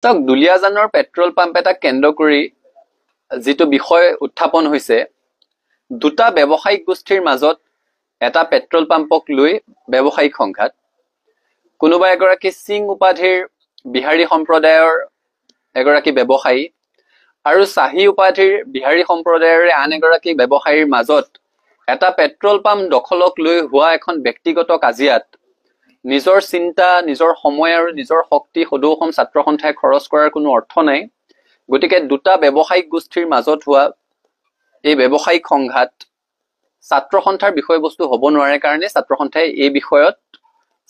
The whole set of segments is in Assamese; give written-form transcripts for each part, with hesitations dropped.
তাক দুলিয়াজানৰ পেট্ৰল পাম্প এটা কেন্দ্ৰ কৰি যেটো বিষয় উত্থাপন হৈছে দুটা ব্যৱসায়িক গোষ্ঠীৰ মাজত এটা পেট্ৰল পাম্পক লৈ ব্যৱসায়িক সংঘাত কোনোবা এগৰাকী সিং উপাধিৰ বিহাৰী সম্প্ৰদায়ৰ এগৰাকী ব্যৱসায়ী আৰু শাহী উপাধিৰ বিহাৰী সম্প্ৰদায়ৰ আন এগৰাকী ব্যৱসায়ীৰ মাজত এটা পেট্ৰল পাম্প দখলক লৈ হোৱা এখন ব্যক্তিগত কাজিয়াত নিজৰ চিন্তা নিজৰ সময় আৰু নিজৰ শক্তি সদৌ অসম ছাত্ৰ সন্থাই খৰচ কৰাৰ কোনো অৰ্থ নাই গতিকে দুটা ব্যৱসায়িক গোষ্ঠীৰ মাজত হোৱা এই ব্যৱসায়িক সংঘাত ছাত্ৰ সন্থাৰ বিষয়বস্তু হ'ব নোৱাৰে কাৰণে ছাত্ৰ সন্থাই এই বিষয়ত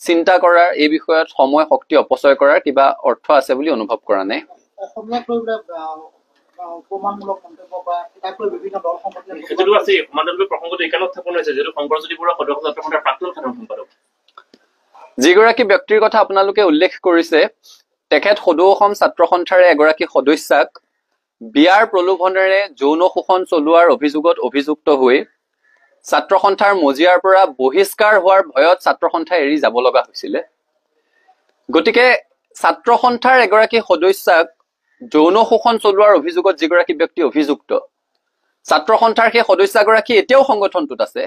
চিন্তা কৰাৰ এই বিষয়ত সময় শক্তি অপচয় কৰাৰ কিবা অৰ্থ আছে বুলি অনুভৱ কৰা নাই প্ৰমাণমূলক মন্তব্য বা কিতাপৰ বিভিন্ন দল সংগঠনে সেইটো আছে মানৱীয় প্ৰসংগটো একানত থাকন হৈছে যেটো সংগঠনজুতি পুৰা সদস্য ছাত্ৰ সন্থাৰ প্ৰাক্তন সাধাৰণ সম্পাদক যিগৰাকী ব্যক্তিৰ কথা আপোনালোকে উল্লেখ কৰিছে তেখেত সদৌ অসম ছাত্ৰ সন্থাৰ এগৰাকী সদস্যাক বিয়াৰ প্ৰলোভনেৰে যৌন শোষণ চলোৱাৰ অভিযোগত অভিযুক্ত হৈ ছাত্ৰ সন্থাৰ মজিয়াৰ পৰা বহিষ্কাৰ হোৱাৰ ভয়ত ছাত্ৰ সন্থা এৰি যাব লগা হৈছিল গতিকে ছাত্ৰ সন্থাৰ এগৰাকী সদস্যাক যৌন শোষণ চলোৱাৰ অভিযোগত যিগৰাকী ব্যক্তি অভিযুক্ত ছাত্ৰ সন্থাৰ সেই সদস্যগৰাকী এতিয়াও সংগঠনটোত আছে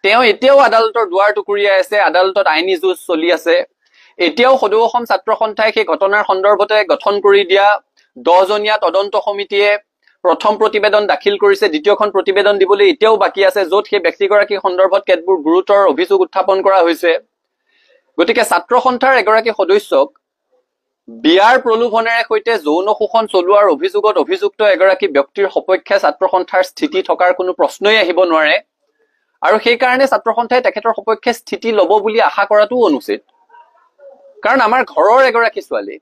তেওঁ এতিয়াও আদালতৰ দুৱাৰ টুকুৰিয়াই আছে আদালতত আইনী যুঁজ চলি আছে এতিয়াও সদৌ অসম ছাত্ৰ সন্থাই সেই ঘটনাৰ সন্দৰ্ভতে গঠন কৰি দিয়া 10 জনীয়া তদন্ত সমিতিয়ে প্ৰথম প্ৰতিবেদন দাখিল কৰিছে দ্বিতীয়খন প্ৰতিবেদন দিবলৈ এতিয়াও বাকি আছে য'ত সেই ব্যক্তিগৰাকী সন্দৰ্ভত কেতবোৰ গুৰুতৰ অভিযোগ উত্থাপন কৰা হৈছে গতিকে ছাত্ৰ সন্থাৰ এগৰাকী সদস্যক বিয়াৰ প্ৰলোভনেৰে সৈতে যৌন শোষণ চলোৱাৰ অভিযোগত অভিযুক্ত এগৰাকী ব্যক্তিৰ সপক্ষে ছাত্ৰ সন্থাৰ স্থিতি থকাৰ কোনো প্ৰশ্নই আহিব নোৱাৰে আৰু সেই কাৰণে ছাত্ৰ সন্থাই তেখেতৰ সপক্ষে স্থিতি ল'ব বুলি আশা কৰাটো অনুচিত কাৰণ আমাৰ ঘৰৰ এগৰাকী ছোৱালী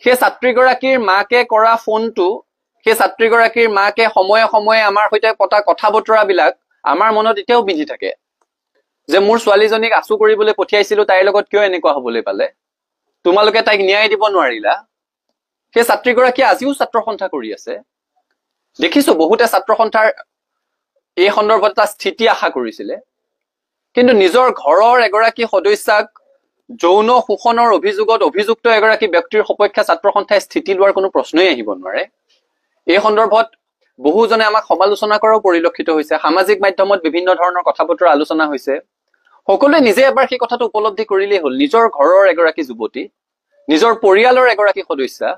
সেই ছাত্ৰীগৰাকীৰ মাকে কৰা ফোনটো সেই ছাত্ৰীগৰাকীৰ মাকে সময়ে সময়ে আমাৰ সৈতে পতা কথা বতৰাবিলাক আমাৰ মনত এতিয়াও বিধি থাকে যে মোৰ ছোৱালীজনীক আচু কৰিবলৈ পঠিয়াইছিলো তাইৰ লগত কিয় এনেকুৱা হ'বলৈ পালে তোমালোকে তাইক ন্যায় দিব নোৱাৰিলা সেই ছাত্ৰীগৰাকী আজিও ছাত্ৰ সন্থা কৰি আছে দেখিছো বহুতে ছাত্ৰ সন্থাৰ এই সন্দৰ্ভত এটা স্থিতি আশা কৰিছিলে কিন্তু নিজৰ ঘৰৰ এগৰাকী সদস্যাক যৌন শোষণৰ অভিযোগত অভিযুক্ত এগৰাকী ব্যক্তিৰ সপক্ষে ছাত্ৰ সন্থাই স্থিতি লোৱাৰ কোনো প্ৰশ্নই আহিব নোৱাৰে এই সন্দৰ্ভত বহুজনে আমাক সমালোচনা কৰাও পৰিলক্ষিত হৈছে সামাজিক মাধ্যমত বিভিন্ন ধৰণৰ কথা বতৰা আলোচনা হৈছে সকলোৱে নিজে এবাৰ সেই কথাটো উপলব্ধি কৰিলেই হ'ল নিজৰ ঘৰৰ এগৰাকী যুৱতী নিজৰ পৰিয়ালৰ এগৰাকী সদস্যা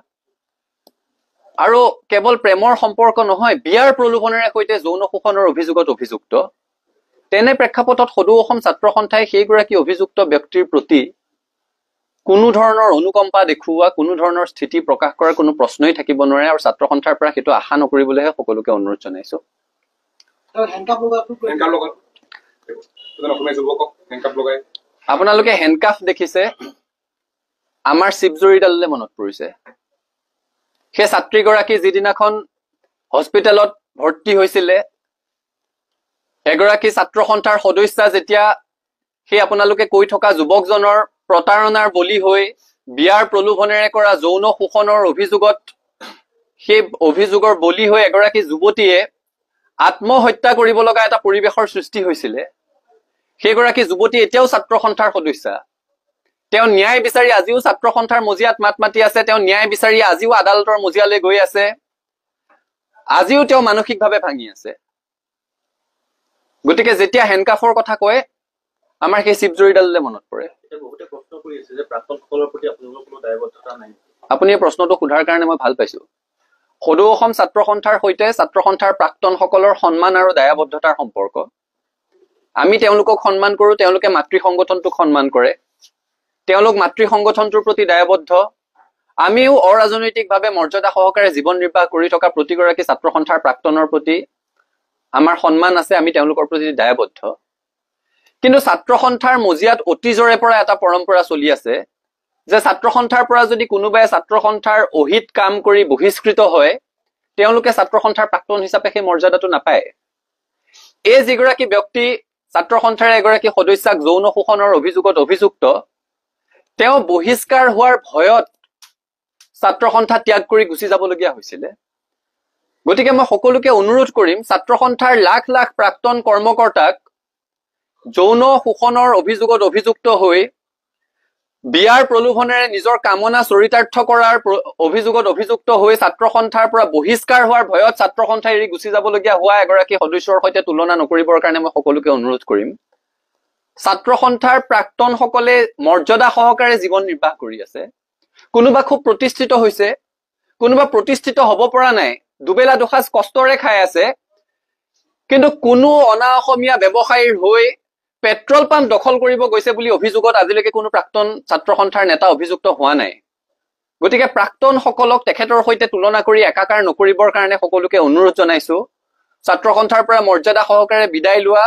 আৰু কেৱল প্ৰেমৰ সম্পৰ্ক নহয় বিয়াৰ প্ৰলোভনেৰে সৈতে যৌন শোষণৰ অভিযোগত অভিযুক্ত তেনে প্ৰেক্ষাপটত সদৌ অসম ছাত্ৰ সন্থাই সেইগৰাকী অভিযুক্ত ব্যক্তিৰ প্ৰতি কোনো ধৰণৰ অনুকম্পা দেখুওৱা কোনো ধৰণৰ স্থিতি প্ৰকাশ কৰাৰ কোনো প্ৰশ্নই থাকিব নোৱাৰে আৰু ছাত্ৰ সন্থাৰ পৰা সেইটো আশা নকৰিবলৈহে সকলোকে অনুৰোধ জনাইছো আপোনালোকে হেণ্ডকাফ দেখিছে আমাৰ শিৱজৰীডাললৈ মনত পৰিছে সেই ছাত্ৰীগৰাকী যিদিনাখন হস্পিটেলত ভৰ্তি হৈছিলে এগৰাকী ছাত্ৰ সন্থাৰ সদস্যা যেতিয়া সেই আপোনালোকে কৈ থকা যুৱকজনৰ প্ৰতাৰণাৰ বলি হৈ বিয়াৰ প্ৰলোভনেৰে কৰা যৌন শোষণৰ অভিযোগত সেই অভিযোগৰ বলি হৈ এগৰাকী যুৱতীয়ে আত্মহত্যা কৰিব লগা এটা পৰিৱেশৰ সৃষ্টি হৈছিলে সেইগৰাকী যুৱতী এতিয়াও ছাত্ৰ সন্থাৰ সদস্যা তেওঁ ন্যায় বিচাৰি আজিও ছাত্ৰ সন্থাৰ মজিয়াত মাত মাতি আছে তেওঁ ন্যায় বিচাৰি আজিও আদালতৰ মজিয়ালৈ গৈ আছে আজিও তেওঁ মানসিকভাৱে ভাঙি আছে গতিকে যেতিয়া হেণ্ডকাফৰ কথা কয় আমাৰ সেই শিৱজৰীডাললৈ মনত পৰে বহুতে প্ৰশ্ন কৰি আছে যে প্ৰাক্তনসকলৰ প্ৰতি আপোনালোকৰ কোনো দায়বদ্ধতা নাই আপুনি এই প্ৰশ্নটো সোধাৰ কাৰণে মই ভাল পাইছো সদৌ অসম ছাত্ৰ সন্থাৰ সৈতে ছাত্ৰ সন্থাৰ প্ৰাক্তনসকলৰ সন্মান আৰু দায়বদ্ধতাৰ সম্পৰ্ক আমি তেওঁলোকক সন্মান কৰো তেওঁলোকে মাতৃ সংগঠনটোক সন্মান কৰে তেওঁলোক মাতৃ সংগঠনটোৰ প্ৰতি দায়বদ্ধ আমিও অৰাজনৈতিকভাৱে মৰ্যাদা সহকাৰে জীৱন নিৰ্বাহ কৰি থকা প্ৰতিগৰাকী ছাত্ৰ সন্থাৰ প্ৰাক্তনৰ প্ৰতি আমাৰ সন্মান আছে আমি তেওঁলোকৰ প্ৰতি দায়বদ্ধ কিন্তু ছাত্ৰ সন্থাৰ মজিয়াত অতীজৰে পৰা এটা পৰম্পৰা চলি আছে যে ছাত্ৰ সন্থাৰ পৰা যদি কোনোবাই ছাত্ৰ সন্থাৰ অহিত কাম কৰি বহিষ্কৃত হয় তেওঁলোকে ছাত্ৰ সন্থাৰ প্ৰাক্তন হিচাপে সেই মৰ্যাদাটো নাপায় এই যিগৰাকী ব্যক্তি ছাত্ৰ সন্থাৰ এগৰাকী সদস্যাক যৌন শোষণৰ অভিযোগত অভিযুক্ত তেওঁ বহিষ্কাৰ হোৱাৰ ভয়ত ছাত্ৰ সন্থা ত্যাগ কৰি গুচি যাবলগীয়া হৈছিলে গতিকে মই সকলোকে অনুৰোধ কৰিম ছাত্ৰ সন্থাৰ লাখ লাখ প্ৰাক্তন কৰ্মকৰ্তাক যৌন শোষণৰ অভিযোগত অভিযুক্ত হৈ বিয়াৰ প্ৰলোভনেৰে নিজৰ কামনা চৰিতাৰ্থ কৰাৰ অভিযোগত অভিযুক্ত হৈ ছাত্ৰ সন্থাৰ পৰা বহিষ্কাৰ হোৱাৰ ভয়ত ছাত্ৰ সন্থা এৰি গুচি যাবলগীয়া হোৱা এগৰাকী সদস্যৰ সৈতে তুলনা নকৰিবৰ কাৰণে মই সকলোকে অনুৰোধ কৰিম। ছাত্ৰ সন্থাৰ প্ৰাক্তনসকলে মৰ্যাদা সহকাৰে জীৱন নিৰ্বাহ কৰি আছে। কোনোবা খুব প্ৰতিষ্ঠিত হৈছে, কোনোবা প্ৰতিষ্ঠিত হ'ব পৰা নাই, দুবেলা দুসাঁজ কষ্টৰে খাই আছে, কিন্তু কোনো অনা অসমীয়া ব্যৱসায়ীৰ হৈ পেট্ৰল পাম্প দখল কৰিব গৈছে বুলি অভিযোগত আজিলৈকে কোনো প্ৰাক্তন ছাত্ৰ সন্থাৰ নেতা অভিযুক্ত হোৱা নাই। গতিকে প্ৰাক্তনসকলক তেখেতৰ সৈতে তুলনা কৰি একাকাৰ নকৰিবৰ কাৰণে সকলোকে অনুৰোধ জনাইছো। ছাত্ৰ সন্থাৰ পৰা মৰ্যাদা সহকাৰে বিদায় লোৱা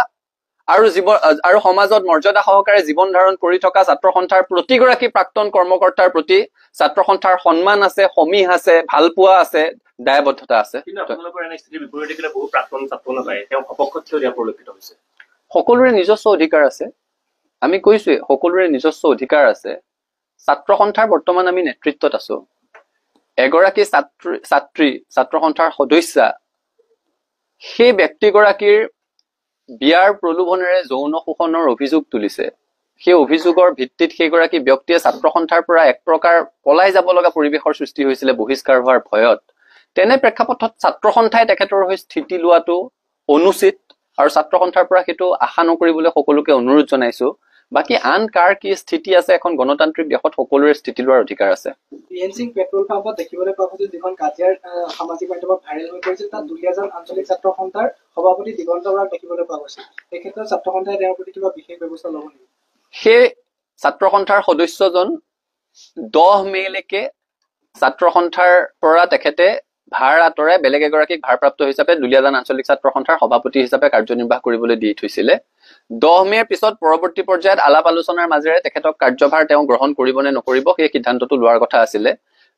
আৰু সমাজত মৰ্যাদা সহকাৰে জীৱন ধাৰণ কৰি থকা ছাত্ৰ সন্থাৰ প্ৰতিগৰাকী প্ৰাক্তন কৰ্মকৰ্তাৰ প্ৰতি ছাত্ৰ সন্থাৰ সন্মান আছে, সমীহ আছে, ভালপোৱা আছে, দায়বদ্ধতা আছে। কিন্তু আপোনালোকৰ এনে স্থিতিৰ বিপৰীতে দেখিলে বহু প্ৰাক্তন ছাত্ৰ নেতাই তেওঁ সপক্ষত থিয় দিয়া পৰিলক্ষিত হৈছে। সকলোৰে নিজস্ব অধিকাৰ আছে, আমি কৈছোৱে সকলোৰে নিজস্ব অধিকাৰ আছে। ছাত্ৰ সন্থাৰ বৰ্তমান আমি নেতৃত্বত আছো। এগৰাকী ছাত্ৰ সন্থাৰ সদস্যা সেই ব্যক্তিগৰাকীৰ বিয়াৰ প্ৰলোভনেৰে যৌন শোষণৰ অভিযোগ তুলিছে। সেই অভিযোগৰ ভিত্তিত সেইগৰাকী ব্যক্তিয়ে ছাত্ৰ সন্থাৰ পৰা এক প্ৰকাৰ পলাই যাব লগা পৰিৱেশৰ সৃষ্টি হৈছিলে বহিষ্কাৰ হোৱাৰ ভয়ত। তেনে প্ৰেক্ষাপটত ছাত্ৰ সন্থাই তেখেতৰ হৈ স্থিতি লোৱাটো অনুচিত আৰু ছাত্ৰ সন্থাৰ পৰা সেইটো আশা নকৰিবলৈ সকলোকে অনুৰোধ জনাইছো। বাকী আন কাৰ কি স্থিতি আছে, এখন গণতান্ত্ৰিক দেশত সকলোৰে স্থিতি লোৱাৰ অধিকাৰ আছে। PNC পেট্ৰল পাম্পত দেখিবলৈ পোৱা গৈছিল যিখন কাজিয়াৰ সামাজিক মাধ্যমত ভাইৰেল হৈ পৰিছিল, তাত দুলীয়াজান আঞ্চলিক ছাত্ৰ সন্থাৰ সভাপতি দিগন্ত বৰাক দেখিবলৈ পোৱা গৈছিল। এই ক্ষেত্ৰত ছাত্ৰ সন্থাই তেওঁৰ প্ৰতি কিবা বিশেষ ব্যৱস্থা ল'ব নেকি? সেই ছাত্ৰ সন্থাৰ সদস্যজন 10 মে'লৈকে ছাত্ৰ সন্থাৰ পৰা তেখেতে ভাৰ আঁতৰাই বেলেগ এগৰাকীক ভাৰপ্ৰাপ্ত হিচাপে দুলীয়াজান আঞ্চলিক ছাত্ৰ সন্থাৰ সভাপতি হিচাপে কাৰ্যনিৰ্বাহ কৰিবলৈ দি থৈছিলে। 10 মে'ৰ পিছত পৰৱৰ্তী পৰ্যায়ত আলাপ আলোচনাৰ মাজেৰে তেখেতক কাৰ্যভাৰ তেওঁ গ্ৰহণ কৰিব নে নকৰিব সেই সিদ্ধান্তটো লোৱাৰ কথা আছিলে।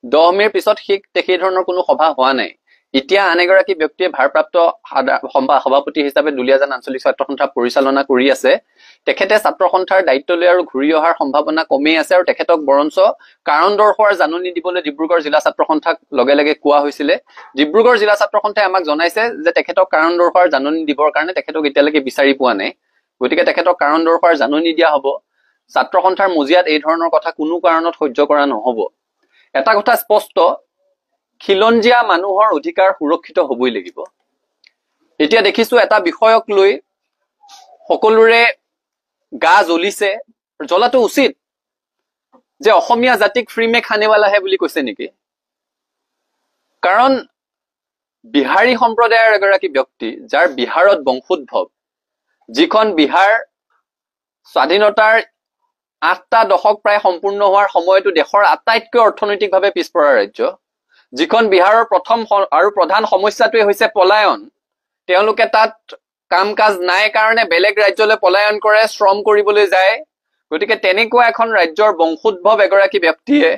10 মে'ৰ পিছত সেই ধৰণৰ কোনো সভা হোৱা নাই। এতিয়া আন এগৰাকী ব্যক্তিয়ে ভাৰপ্ৰাপ্ত সভাপতি হিচাপে দুলীয়াজান আঞ্চলিক ছাত্ৰ সন্থা পৰিচালনা কৰি আছে। তেখেতে ছাত্ৰ সন্থাৰ দায়িত্ব লৈ আৰু ঘূৰি অহাৰ সম্ভাৱনা কমেই আছে আৰু তেখেতক বৰঞ্চ কাৰণ দৰ্শোৱাৰ জাননী দিবলৈ ডিব্ৰুগড় জিলা ছাত্ৰ সন্থাক লগে লগে কোৱা হৈছিলে। ডিব্ৰুগড় জিলা ছাত্ৰ সন্থাই আমাক জনাইছে যে তেখেতক কাৰণ দৰ্শোৱাৰ জাননী দিবৰ কাৰণে তেখেতক এতিয়ালৈকে বিচাৰি পোৱা নাই। গতিকে তেখেতক কাৰণ দৰ্শোৱাৰ জাননী দিয়া হ'ব। ছাত্ৰ সন্থাৰ মজিয়াত এই ধৰণৰ কথা কোনো কাৰণত সহ্য কৰা নহ'ব। এটা কথা স্পষ্ট, খিলঞ্জীয়া মানুহৰ অধিকাৰ সুৰক্ষিত হ'বই লাগিব। এতিয়া দেখিছো এটা বিষয়ক লৈ সকলোৰে গা জ্বলিছে, জ্বলাটো উচিত, যে অসমীয়া জাতিক ফ্ৰী মে খানেৱালাহে বুলি কৈছে নেকি? কাৰণ বিহাৰী সম্প্ৰদায়ৰ এগৰাকী ব্যক্তি, যাৰ বিহাৰত বংশোদ্ভৱ, যিখন বিহাৰ স্বাধীনতাৰ 8টা দশক প্ৰায় সম্পূৰ্ণ হোৱাৰ সময়তো দেশৰ আটাইতকৈ অৰ্থনৈতিকভাৱে পিছপৰা ৰাজ্য, যিখন বিহাৰৰ প্ৰথম আৰু প্ৰধান সমস্যাটোৱে হৈছে পলায়ন। তেওঁলোকে তাত কাম কাজ নাই কাৰণে বেলেগ ৰাজ্যলৈ পলায়ন কৰে, শ্ৰম কৰিবলৈ যায়। গতিকে তেনেকুৱা এখন ৰাজ্যৰ বংশোদ্ভৱ এগৰাকী ব্যক্তিয়ে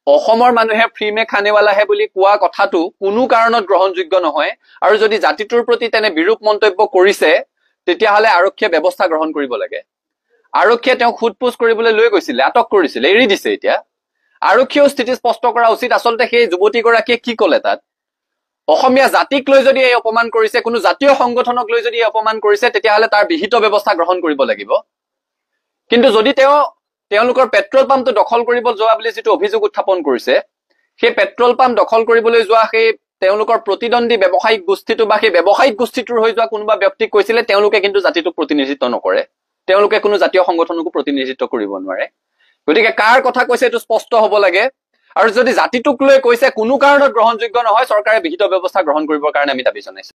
অসমৰ মানুহে ফ্ৰী মে খানেৱালাহে বুলি কোৱা কথাটো কোনো কাৰণত গ্ৰহণযোগ্য নহয়। আৰু যদি জাতিটোৰ প্ৰতি তেনে বিৰূপ মন্তব্য কৰিছে তেতিয়াহ'লে আৰক্ষীয়ে ব্যৱস্থা গ্ৰহণ কৰিব লাগে। আৰক্ষীয়ে তেওঁক সোধপোছ কৰিবলৈ লৈ গৈছিলে, আটক কৰিছিলে, এৰি দিছে এতিয়া। আৰক্ষীয়েও স্থিতি স্পষ্ট কৰা উচিত আচলতে সেই যুৱতীগৰাকীয়ে কি ক'লে তাত। অসমীয়া জাতিক লৈ যদি এই অপমান কৰিছে, কোনো জাতীয় সংগঠনক লৈ যদি এই অপমান কৰিছে, তেতিয়াহ'লে তাৰ বিহিত ব্যৱস্থা গ্ৰহণ কৰিব লাগিব। কিন্তু যদি তেওঁলোকৰ পেট্ৰল পাম্পটো দখল কৰিব যোৱা বুলি যিটো অভিযোগ উত্থাপন কৰিছে, সেই পেট্ৰল পাম্প দখল কৰিবলৈ যোৱা সেই তেওঁলোকৰ প্ৰতিদ্বন্দ্বী ব্যৱসায়িক গোষ্ঠীটো বা সেই ব্যৱসায়িক গোষ্ঠীটোৰ হৈ যোৱা কোনোবা ব্যক্তিক কৈছিলে, তেওঁলোকে কিন্তু জাতিটোক প্ৰতিনিধিত্ব নকৰে, তেওঁলোকে কোনো জাতীয় সংগঠনকো প্ৰতিনিধিত্ব কৰিব নোৱাৰে। গতিকে কাৰ কথা কৈছে এইটো স্পষ্ট হ'ব লাগে। আৰু যদি জাতিটোক লৈ কৈছে কোনো কাৰণত গ্ৰহণযোগ্য নহয়, চৰকাৰে বিহিত ব্যৱস্থা গ্ৰহণ কৰিবৰ কাৰণে আমি দাবী জনাইছো।